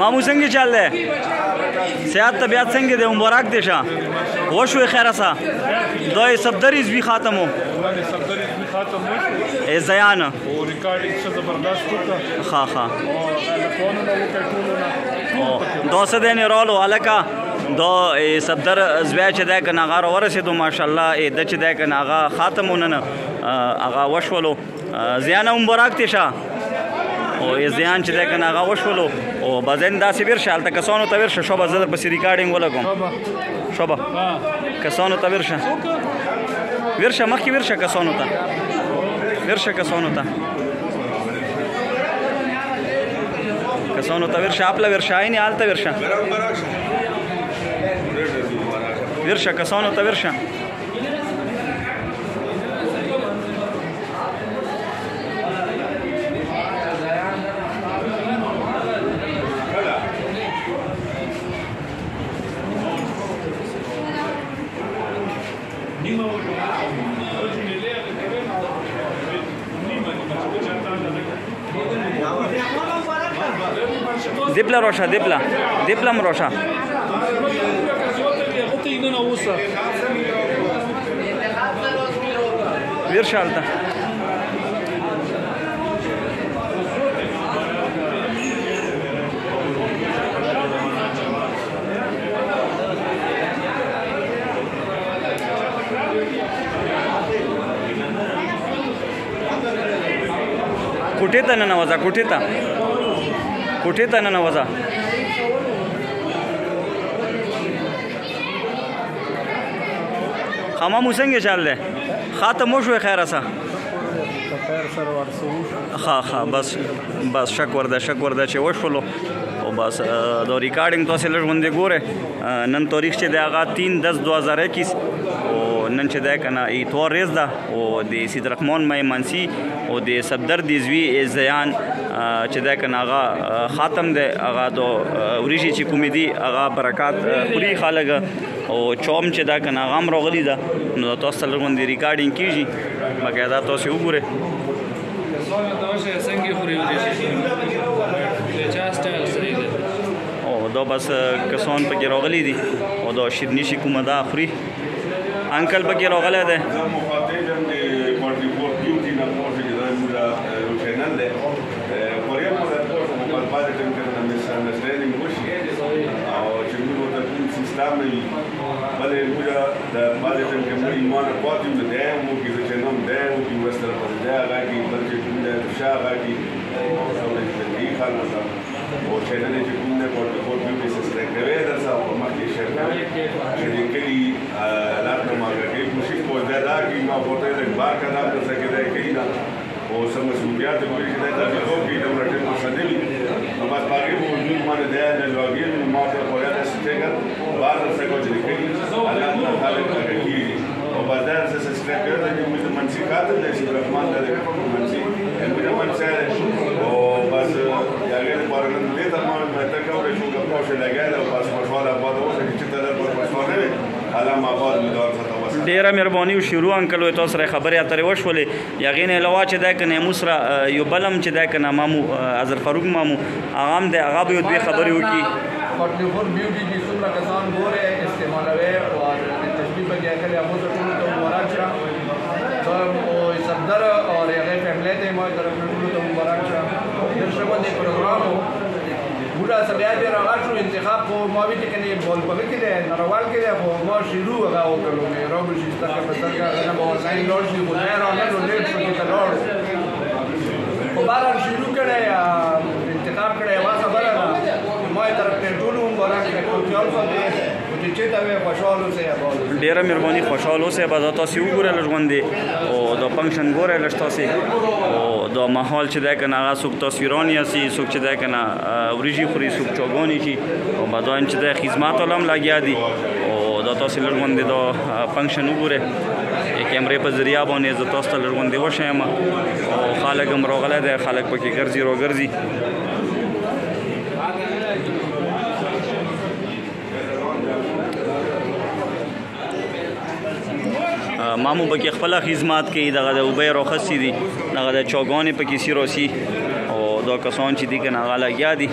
मामू څنګه چل دی صحت طبیعت څنګه دی مبارک دی شه وشوې خیره سه دا صفدر عضوي ختم و زیان ښه ښه دا څه دی رالو هلکه دا صفدر عضوی چې دی که نه هغه راورسېدو ماشاءالله ده چې دی که نه هغه ختم و نن هغه وشولو زیان مبارک دی شه او زیان چې دی که نه هغه وشولو او بزن داسې ورشه هلته کسانو ته ورشه شوبه زه درپسې ریکارډینګ ولګوم شوبه کسانو ته ورشه ورشه مخکې ورشه کسانو ته ورشه کسانو ته ورشه خپله ورشه عینې هلته ورشه ورشه کسانو ته ورشه دبله روشه دبله روشه ورشه هلته کوټې ته ننوځه کوټې ته ننوځه مامو څنګه چل دی ختم وشوې خیره سه ښه بس شک ورده چې وشولو او بس دا ریکارډینګ تاسې لږ غوندې ګورئ نن تاریخ چې دی هغه 3/10/2021 او نن چې دی که نه اتوار ریز ده او د سیدرحمان میمنسي او د صفدر عضوي زیان چې دی که نه هغه خاتم دی هغه د وریژې چې کومې دي هغه برکات خوري خلک او چوم چې دا که نه هغه هم راغلي ده نو تاسو ته لږ غوندې ریکارډینګ کېږي باقاعده تاسې وګورئ او دا بس کسان پکې راغلي دي او دا شیرني چې کومه ده خوري انکل پکې راغلی دی بله موږ د بعضې ټایم کې موږ ایمان پاتې یو د دی موږ کې چې نوم دی موږ کې وستر پر دی غاږي بلکې کوم دی شا غاږي او د خلک او چینل چې کوم دی پورټفول بیوټي سسټم کوي درسه په مخ کې شیر کوي چې د کلي لارته ماګه کې کوشش کوي دا کې ما فوټو د بار کړه د څه کې دی کوي دا او سم مسؤلیت کوي چې دا د کوکي د ورته مسدلي نو ما باندې موجود باندې دی د لوګین ما ته کوله د سټیګر بار څه کوي چې کوي الله تعالی کوي او بدل څه سټیګر کوي چې موږ منځي کاته د رحمان د منځي موږ منځه او بس یاګه پرګن دې ته ما ته کوي چې کوم څه لګاله او بس مشوره باندې چې ته د مشوره علامه آباد مدار ته ډیره مهرباني او شروع انکل وي تاسو سره خبرې اترې وشولې یغې نه علاوه چې دا کنه موسره یو بلم چې دا کنه مامو اظهر فاروق مامو هغه هم د هغه به دوی خبرې وکړي پورټفول بیوټي کې څومره کسان ګوره استعمالوي او تشبیه بګیا کړي هغه ټول ته مبارک شه او صدر او هغه فیملی ته مو طرف ټول ته مبارک شه د شپه د پروګرام داسې بیا بیا راغلی شو انتخاب خو ما وی چې کنې بول پکې کې دی نړیوال کې دی خو ما شروع هغه وکړو مې راوړل شي سترګه په سترګه هغه به آنلاین لاړ شي خو نه راغلو ډېر پکې ته لاړو خو بهرحال شروع کړی انتخاب کړی یوه خبره ده ما یې طرف ته ټول ومبارک کړی خیال ساتئ چې چېرته وې خوشحال اوسئ اباد ډېره مهرباني خوشحال اوسئ به دا تاسې وګورئ لږ غوندې او دا فنکشن ګورئ لږ تاسې او دا ماحول چې دی که نه هغه څوک تصویران یاستي څوک چې دی که نه وریژې خوري څوک چاګانې شي او به دا چې دی خدمات والا هم لګیا دي او دا تاسې لږ غوندې دا فنکشن وګورئ کیمرې په ذریعه باندې زه تاسو ته لږ غوندې وښیم او خلک هم راغلی دی خلک پکې ګرځي راګرځي ما مو پکې خپله خدمات کوي دغه د اوبه راخستې دي دغه د چاګانې پکې سي راسي او دا کسان چې دي که نه هغه لګیا دي